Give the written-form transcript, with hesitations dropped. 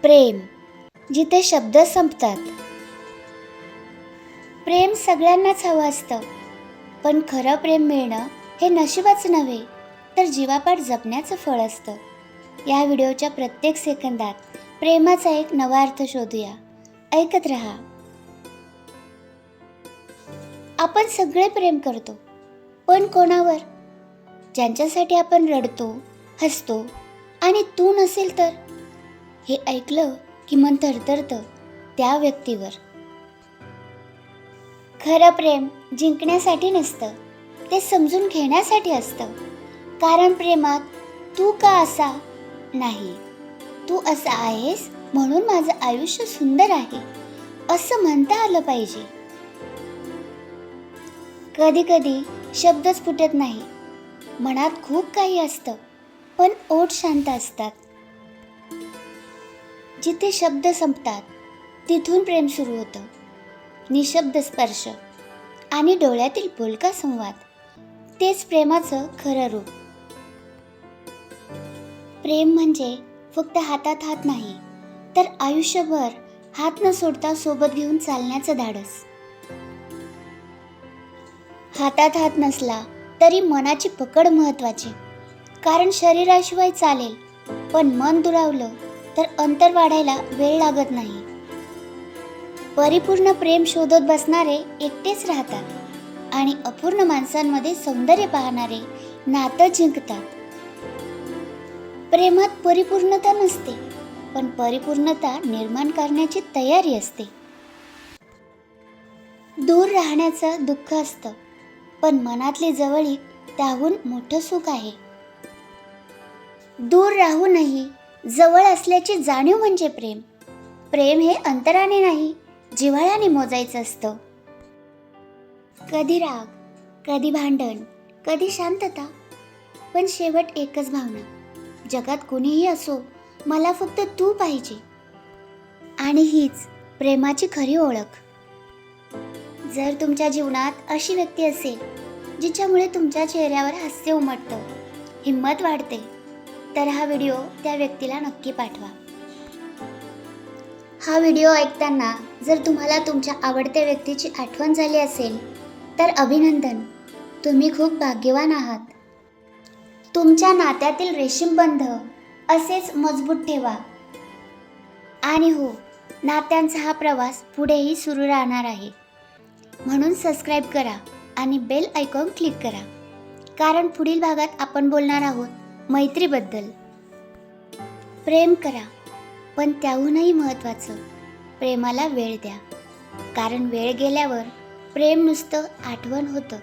प्रेम, जिथे शब्द संपतात. प्रेम सगळ्यांनाच हवं असतं, पण खरं प्रेम मिळणं हे नशिबाचं नव्हे, तर जीवापाड जपण्याचं फळ असतं. या व्हिडिओच्या प्रत्येक सेकंदात प्रेमाचा एक नवा अर्थ शोधूया. ऐकत रहा. आपण सगळे प्रेम करतो, पण कोणावर? ज्यांच्यासाठी आपण रडतो, हसतो आणि तू नसेल तर? हे ऐकलं की मन थरथरतं त्या व्यक्तीवर. खरं प्रेम जिंकण्यासाठी नसतं, ते समजून घेण्यासाठी असतं. कारण प्रेमात तू का असा नाही, तू असा आहेस म्हणून माझं आयुष्य सुंदर आहे, असं म्हणता आलं पाहिजे. कधी कधी शब्दच फुटत नाही, मनात खूप काही असतं, पण ओठ शांत असतात. जिथे शब्द संपतात तिथून प्रेम सुरू होतं. निशब्द स्पर्श आणि डोळ्यातील बोलका संवाद, तेच प्रेमाचं खरं रूप. प्रेम म्हणजे फक्त हातात हात नाही, तर आयुष्यभर हात न सोडता सोबत घेऊन चालण्याचं धाडस. हातात हात नसला तरी मनाची पकड महत्त्वाची, कारण शरीराशिवाय चालेल, पण मन दुरावलं तर अंतर वाढायला वेळ लागत नाही. परिपूर्ण प्रेम शोधत बसणारे एकटेच राहतात आणि अपूर्ण माणसांमध्ये सौंदर्य पाहणारे नातं जिंकतात. प्रेमात परिपूर्णता नसते, पण परिपूर्णता निर्माण करण्याची तयारी असते. दूर राहण्याचं दुःख असतं, पण मनातली जवळीक त्याहून मोठं सुख आहे. दूर राहूनही जवळ असल्याची जाणीव म्हणजे प्रेम. प्रेम हे अंतराने नाही, जिव्हाळ्याने मोजायचं असतं. कधी राग, कधी भांडण, कधी शांतता, पण शेवट एकच भावना. जगात कुणीही असो, मला फक्त तू पाहिजे. आणि हीच प्रेमाची खरी ओळख. जर तुमच्या जीवनात अशी व्यक्ती असेल जिच्यामुळे तुमच्या चेहऱ्यावर हास्य उमटतं, हिंमत वाढते, तर हा व्हिडिओ त्या व्यक्तीला नक्की पाठवा. हा व्हिडिओ ऐकताना जर तुम्हाला तुमच्या आवडत्या व्यक्तीची आठवण झाली असेल तर अभिनंदन, तुम्ही खूप भाग्यवान आहात. तुमच्या नात्यातील रेशीमबंध असेच मजबूत ठेवा. आणि हो, नात्यांचा हा प्रवास पुढेही सुरू राहणार आहे. म्हणून सबस्क्राईब करा आणि बेल आयकॉन क्लिक करा, कारण पुढील भागात आपण बोलणार आहोत मैत्रीबद्दल. प्रेम करा, पण त्याहूनही महत्त्वाचं, प्रेमाला वेळ द्या, कारण वेळ गेल्यावर प्रेम नुसतं आठवण होतं.